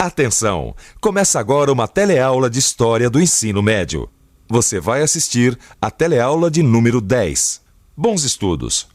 Atenção! Começa agora uma teleaula de História do Ensino Médio. Você vai assistir a teleaula de número 10. Bons estudos!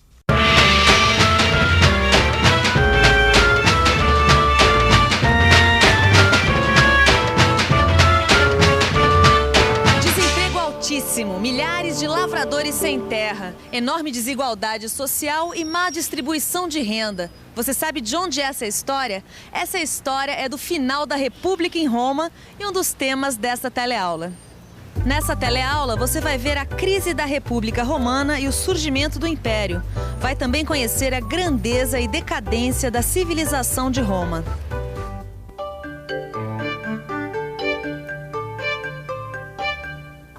Desemprego altíssimo, milhares de lavradores sem terra, enorme desigualdade social e má distribuição de renda. Você sabe de onde é essa história? Essa história é do final da República em Roma e um dos temas dessa teleaula. Nessa teleaula, você vai ver a crise da República Romana e o surgimento do Império. Vai também conhecer a grandeza e decadência da civilização de Roma.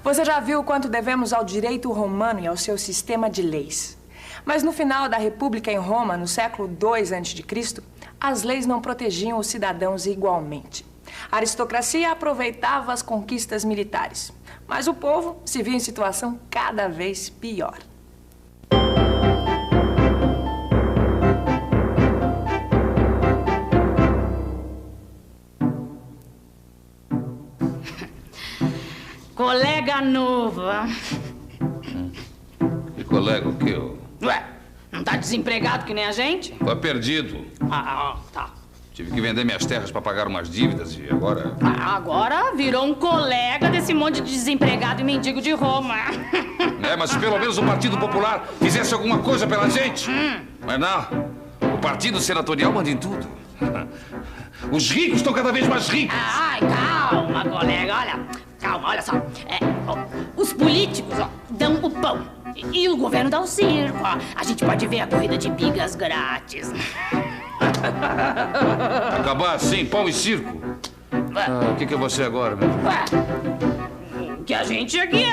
Você já viu quanto devemos ao direito romano e ao seu sistema de leis. Mas no final da República em Roma, no século II a.C., as leis não protegiam os cidadãos igualmente. A aristocracia aproveitava as conquistas militares, mas o povo se via em situação cada vez pior. Colega nova. E colega o quê? Ué, não tá desempregado que nem a gente? Tô perdido. Tá. Tive que vender minhas terras para pagar umas dívidas e agora... Agora virou um colega desse monte de desempregado e mendigo de Roma. Mas se pelo menos o Partido Popular fizesse alguma coisa pela gente. Mas não, o Partido Senatorial manda em tudo. Os ricos estão cada vez mais ricos. Ai, calma, colega, olha só. Os políticos, dão o pão. E o governo dá o circo, A gente pode ver a corrida de bigas grátis. Acabar assim, pão e circo. O que é você agora, meu? O que a gente aqui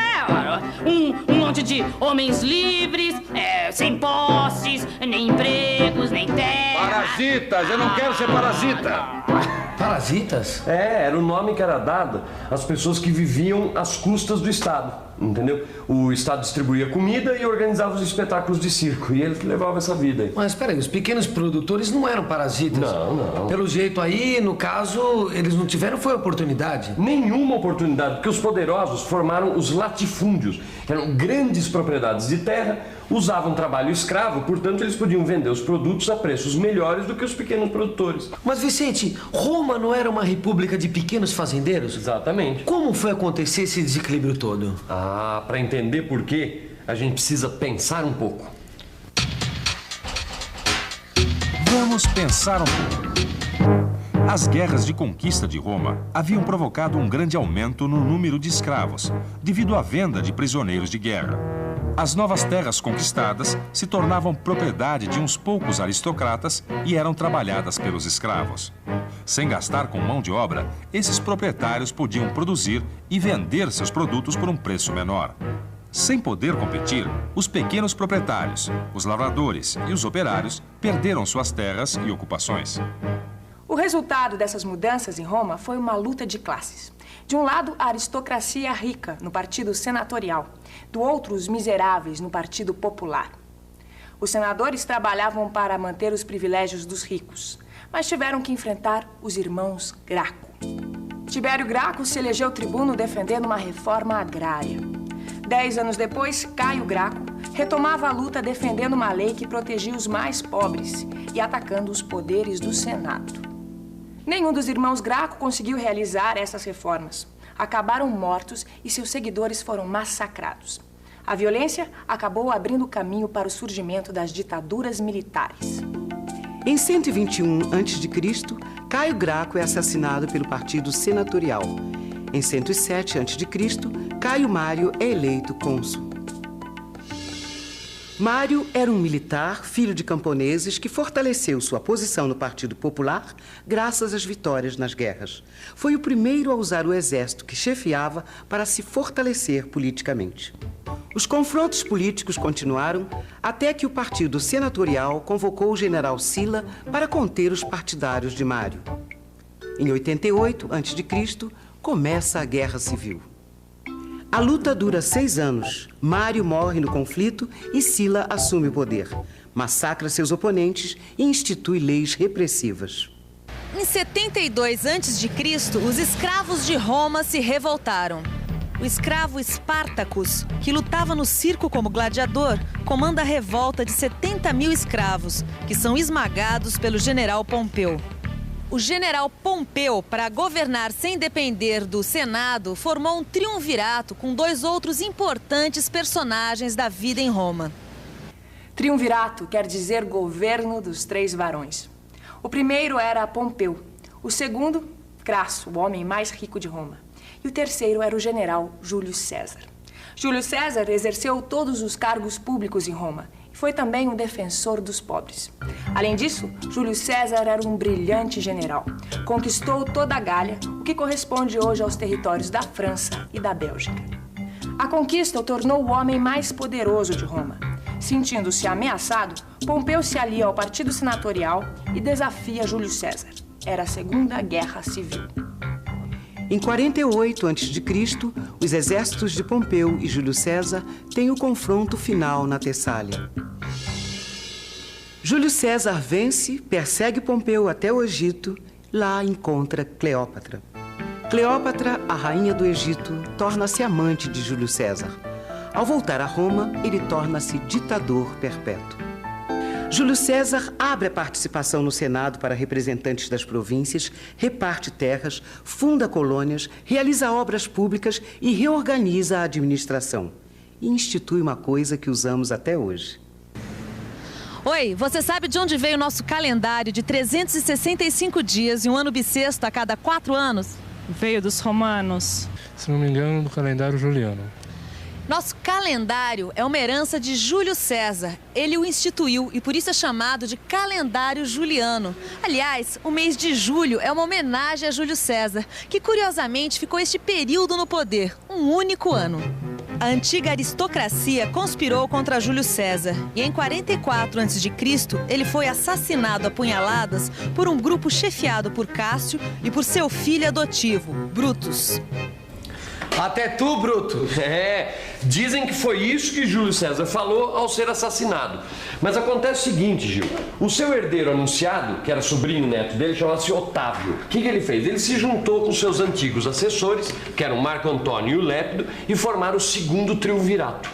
um monte de homens livres, sem posses, nem empregos, nem terra. Parasitas, eu não quero ser parasita. Parasitas? Era o nome que era dado às pessoas que viviam às custas do Estado, entendeu? O Estado distribuía comida e organizava os espetáculos de circo, e ele que levava essa vida aí. Mas peraí, os pequenos produtores não eram parasitas? Não. Pelo jeito aí, no caso, eles não tiveram foi oportunidade? Nenhuma oportunidade, porque os poderosos formaram os latifúndios, que eram grandes propriedades de terra, usavam trabalho escravo, portanto eles podiam vender os produtos a preços melhores do que os pequenos produtores. Mas Vicente, Roma não era uma república de pequenos fazendeiros? Exatamente. Como foi acontecer esse desequilíbrio todo? Para entender por quê, a gente precisa pensar um pouco. Vamos pensar um pouco. As guerras de conquista de Roma haviam provocado um grande aumento no número de escravos, devido à venda de prisioneiros de guerra. As novas terras conquistadas se tornavam propriedade de uns poucos aristocratas e eram trabalhadas pelos escravos. Sem gastar com mão de obra, esses proprietários podiam produzir e vender seus produtos por um preço menor. Sem poder competir, os pequenos proprietários, os lavradores e os operários perderam suas terras e ocupações. O resultado dessas mudanças em Roma foi uma luta de classes. De um lado, a aristocracia rica, no Partido Senatorial. Do outro, os miseráveis, no Partido Popular. Os senadores trabalhavam para manter os privilégios dos ricos, mas tiveram que enfrentar os irmãos Graco. Tibério Graco se elegeu tribuno defendendo uma reforma agrária. 10 anos depois, Caio Graco retomava a luta defendendo uma lei que protegia os mais pobres e atacando os poderes do Senado. Nenhum dos irmãos Graco conseguiu realizar essas reformas. Acabaram mortos e seus seguidores foram massacrados. A violência acabou abrindo caminho para o surgimento das ditaduras militares. Em 121 a.C., Caio Graco é assassinado pelo Partido Senatorial. Em 107 a.C., Caio Mário é eleito cônsul. Mário era um militar, filho de camponeses, que fortaleceu sua posição no Partido Popular graças às vitórias nas guerras. Foi o primeiro a usar o exército que chefiava para se fortalecer politicamente. Os confrontos políticos continuaram até que o Partido Senatorial convocou o general Sila para conter os partidários de Mário. Em 88 a.C., começa a Guerra Civil. A luta dura 6 anos. Mário morre no conflito e Sila assume o poder. Massacra seus oponentes e institui leis repressivas. Em 72 a.C., os escravos de Roma se revoltaram. O escravo Espartacus, que lutava no circo como gladiador, comanda a revolta de 70.000 escravos, que são esmagados pelo general Pompeu. O general Pompeu, para governar sem depender do Senado, formou um triunvirato com 2 outros importantes personagens da vida em Roma. Triunvirato quer dizer governo dos 3 varões. O primeiro era Pompeu, o segundo, Crasso, o homem mais rico de Roma. E o terceiro era o general Júlio César. Júlio César exerceu todos os cargos públicos em Roma e foi também um defensor dos pobres. Além disso, Júlio César era um brilhante general. Conquistou toda a Gália, o que corresponde hoje aos territórios da França e da Bélgica. A conquista o tornou o homem mais poderoso de Roma. Sentindo-se ameaçado, Pompeu se alia ao partido senatorial e desafia Júlio César. Era a Segunda Guerra Civil. Em 48 a.C., os exércitos de Pompeu e Júlio César têm o confronto final na Tessália. Júlio César vence, persegue Pompeu até o Egito, lá encontra Cleópatra. Cleópatra, a rainha do Egito, torna-se amante de Júlio César. Ao voltar a Roma, ele torna-se ditador perpétuo. Júlio César abre a participação no Senado para representantes das províncias, reparte terras, funda colônias, realiza obras públicas e reorganiza a administração. E institui uma coisa que usamos até hoje. Oi, você sabe de onde veio o nosso calendário de 365 dias e um ano bissexto a cada 4 anos? Veio dos romanos. Se não me engano, do calendário juliano. Nosso calendário é uma herança de Júlio César. Ele o instituiu e por isso é chamado de calendário juliano. Aliás, o mês de julho é uma homenagem a Júlio César, que curiosamente ficou este período no poder, um único ano. A antiga aristocracia conspirou contra Júlio César e em 44 a.C. ele foi assassinado a punhaladas por um grupo chefiado por Cássio e por seu filho adotivo, Brutus. Até tu, Bruto. Dizem que foi isso que Júlio César falou ao ser assassinado. Mas acontece o seguinte, Gil. O seu herdeiro anunciado, que era sobrinho neto dele, chamava-se Otávio. O que ele fez? Ele se juntou com seus antigos assessores, que eram Marco Antônio e o Lépido, e formaram o segundo triunvirato.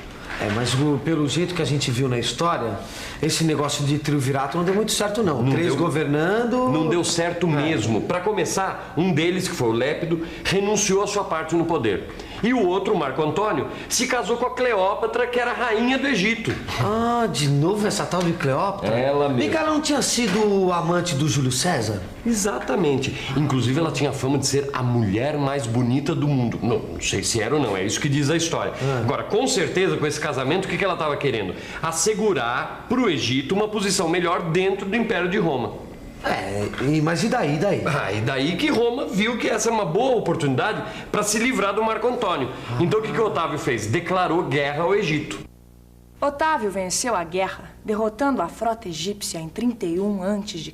Mas pelo jeito que a gente viu na história, esse negócio de triunvirato não deu muito certo, não. Três governando... Não deu certo mesmo. Para começar, um deles, que foi o Lépido, renunciou à sua parte no poder. E o outro, Marco Antônio, se casou com a Cleópatra, que era a rainha do Egito. Ah, de novo essa tal de Cleópatra? Ela mesmo. E que ela não tinha sido amante do Júlio César? Exatamente. Inclusive, ela tinha fama de ser a mulher mais bonita do mundo. Não sei se era ou não, é isso que diz a história. Agora, com certeza, com esse casamento, o que ela estava querendo? Assegurar para o Egito uma posição melhor dentro do Império de Roma. Mas e daí? E daí que Roma viu que essa é uma boa oportunidade para se livrar do Marco Antônio. Então o que Otávio fez? Declarou guerra ao Egito. Otávio venceu a guerra, derrotando a frota egípcia em 31 a.C.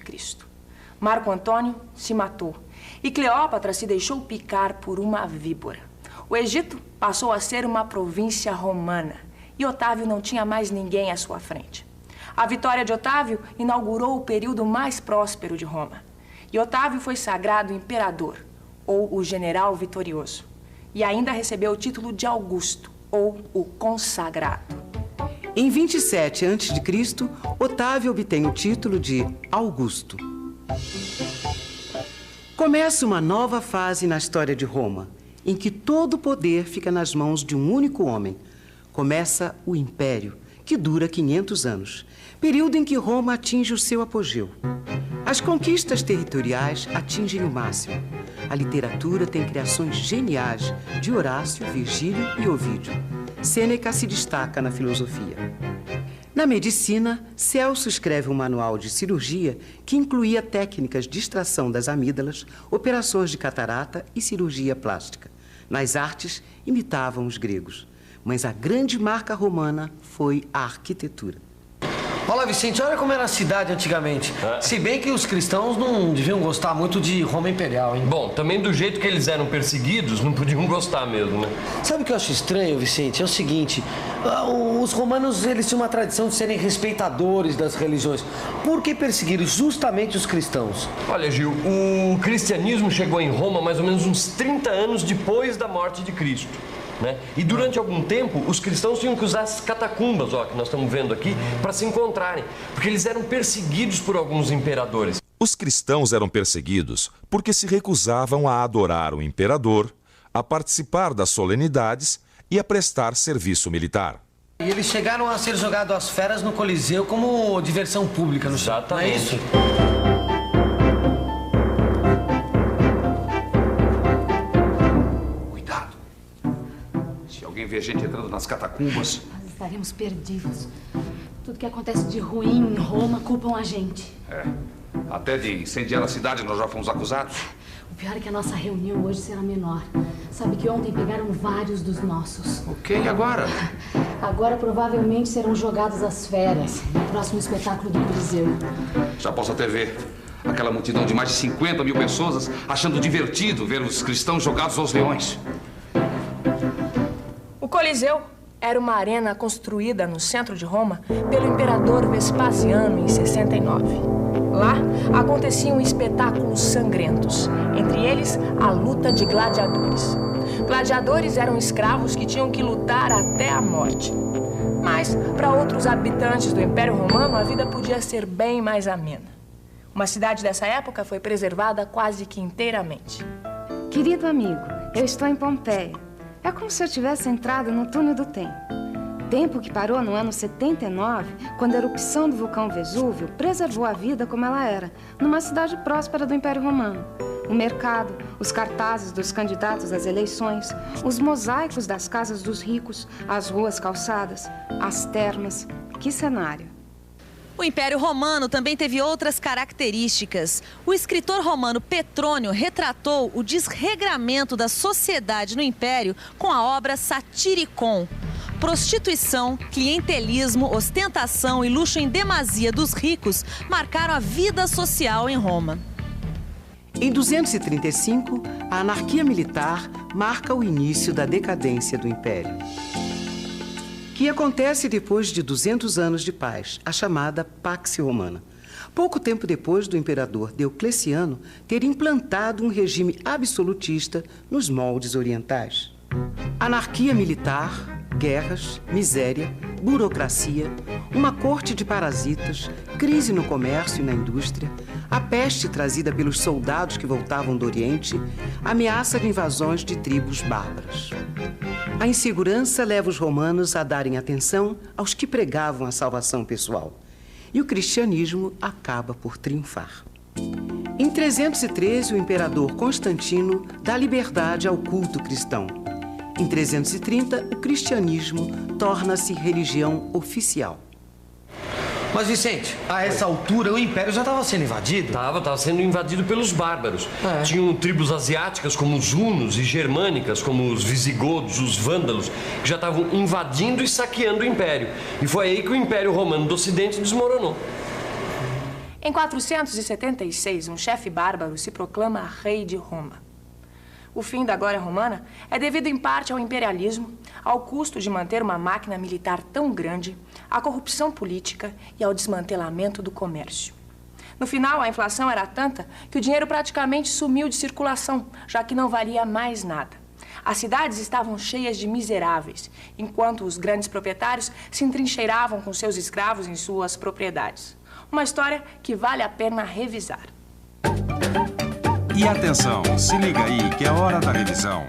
Marco Antônio se matou e Cleópatra se deixou picar por uma víbora. O Egito passou a ser uma província romana e Otávio não tinha mais ninguém à sua frente. A vitória de Otávio inaugurou o período mais próspero de Roma. E Otávio foi sagrado imperador, ou o general vitorioso. E ainda recebeu o título de Augusto, ou o consagrado. Em 27 a.C., Otávio obtém o título de Augusto. Começa uma nova fase na história de Roma, em que todo o poder fica nas mãos de um único homem. Começa o Império, que dura 500 anos, período em que Roma atinge o seu apogeu. As conquistas territoriais atingem o máximo. A literatura tem criações geniais de Horácio, Virgílio e Ovídio. Sêneca se destaca na filosofia. Na medicina, Celso escreve um manual de cirurgia que incluía técnicas de extração das amígdalas, operações de catarata e cirurgia plástica. Nas artes, imitavam os gregos. Mas a grande marca romana foi a arquitetura. Olha, Vicente, olha como era a cidade antigamente. Se bem que os cristãos não deviam gostar muito de Roma Imperial, hein? Bom, também do jeito que eles eram perseguidos, não podiam gostar mesmo, né? Sabe o que eu acho estranho, Vicente? É o seguinte, os romanos, eles tinham uma tradição de serem respeitadores das religiões. Por que perseguiram justamente os cristãos? Olha, Gil, o cristianismo chegou em Roma mais ou menos uns 30 anos depois da morte de Cristo. Né? E durante algum tempo, os cristãos tinham que usar as catacumbas, ó, que nós estamos vendo aqui, para se encontrarem, porque eles eram perseguidos por alguns imperadores. Os cristãos eram perseguidos porque se recusavam a adorar o imperador, a participar das solenidades e a prestar serviço militar. E eles chegaram a ser jogados às feras no Coliseu como diversão pública, não Exatamente. Não é isso? Alguém vê gente entrando nas catacumbas. Nós estaremos perdidos. Tudo que acontece de ruim em Roma culpam a gente. Até de incendiar a cidade nós já fomos acusados. O pior é que a nossa reunião hoje será menor. Sabe que ontem pegaram vários dos nossos. Ok, e agora? Agora provavelmente serão jogados às feras no próximo espetáculo do Coliseu. Já posso até ver aquela multidão de mais de 50 mil pessoas achando divertido ver os cristãos jogados aos leões. O Coliseu era uma arena construída no centro de Roma pelo imperador Vespasiano em 69. Lá aconteciam espetáculos sangrentos, entre eles a luta de gladiadores. Gladiadores eram escravos que tinham que lutar até a morte. Mas, para outros habitantes do Império Romano, a vida podia ser bem mais amena. Uma cidade dessa época foi preservada quase que inteiramente. Querido amigo, eu estou em Pompeia. É como se eu tivesse entrado no túnel do tempo. Tempo que parou no ano 79, quando a erupção do vulcão Vesúvio preservou a vida como ela era, numa cidade próspera do Império Romano. O mercado, os cartazes dos candidatos às eleições, os mosaicos das casas dos ricos, as ruas calçadas, as termas. Que cenário! O Império Romano também teve outras características. O escritor romano Petrônio retratou o desregramento da sociedade no Império com a obra Satiricon. Prostituição, clientelismo, ostentação e luxo em demasia dos ricos marcaram a vida social em Roma. Em 235, a anarquia militar marca o início da decadência do Império, que acontece depois de 200 anos de paz, a chamada Pax Romana. Pouco tempo depois do imperador Diocleciano ter implantado um regime absolutista nos moldes orientais. Anarquia militar, guerras, miséria, burocracia, uma corte de parasitas, crise no comércio e na indústria, a peste trazida pelos soldados que voltavam do Oriente, ameaça de invasões de tribos bárbaras. A insegurança leva os romanos a darem atenção aos que pregavam a salvação pessoal. E o cristianismo acaba por triunfar. Em 313, o imperador Constantino dá liberdade ao culto cristão. Em 330, o cristianismo torna-se religião oficial. Mas, Vicente, a essa altura o Império já estava sendo invadido? Estava sendo invadido pelos bárbaros. Tinham tribos asiáticas como os hunos e germânicas como os visigodos, os vândalos, que já estavam invadindo e saqueando o Império. E foi aí que o Império Romano do Ocidente desmoronou. Em 476, um chefe bárbaro se proclama rei de Roma. O fim da glória romana é devido em parte ao imperialismo, ao custo de manter uma máquina militar tão grande, à corrupção política e ao desmantelamento do comércio. No final, a inflação era tanta que o dinheiro praticamente sumiu de circulação, já que não valia mais nada. As cidades estavam cheias de miseráveis, enquanto os grandes proprietários se entrincheiravam com seus escravos em suas propriedades. Uma história que vale a pena revisar. E atenção, se liga aí que é hora da revisão.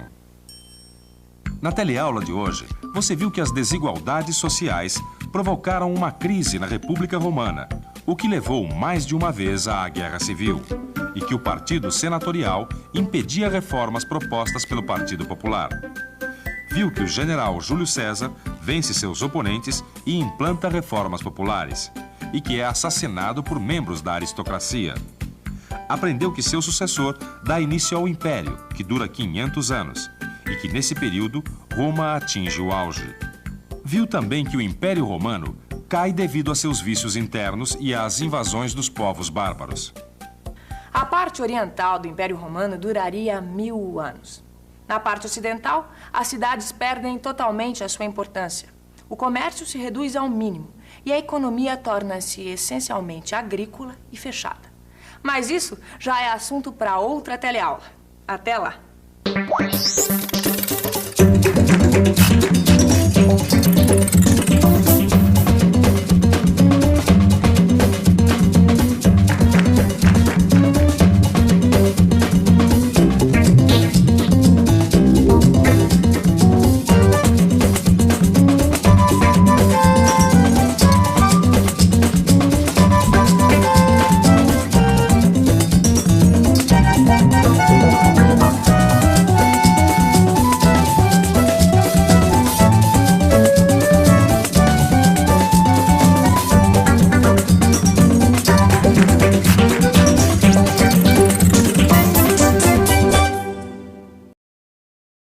Na teleaula de hoje, você viu que as desigualdades sociais provocaram uma crise na República Romana, o que levou mais de uma vez à Guerra Civil, e que o Partido Senatorial impedia reformas propostas pelo Partido Popular. Viu que o general Júlio César vence seus oponentes e implanta reformas populares, e que é assassinado por membros da aristocracia. Aprendeu que seu sucessor dá início ao Império, que dura 500 anos, e que nesse período Roma atinge o auge. Viu também que o Império Romano cai devido a seus vícios internos e às invasões dos povos bárbaros. A parte oriental do Império Romano duraria 1000 anos. Na parte ocidental, as cidades perdem totalmente a sua importância. O comércio se reduz ao mínimo e a economia torna-se essencialmente agrícola e fechada. Mas isso já é assunto para outra teleaula. Até lá!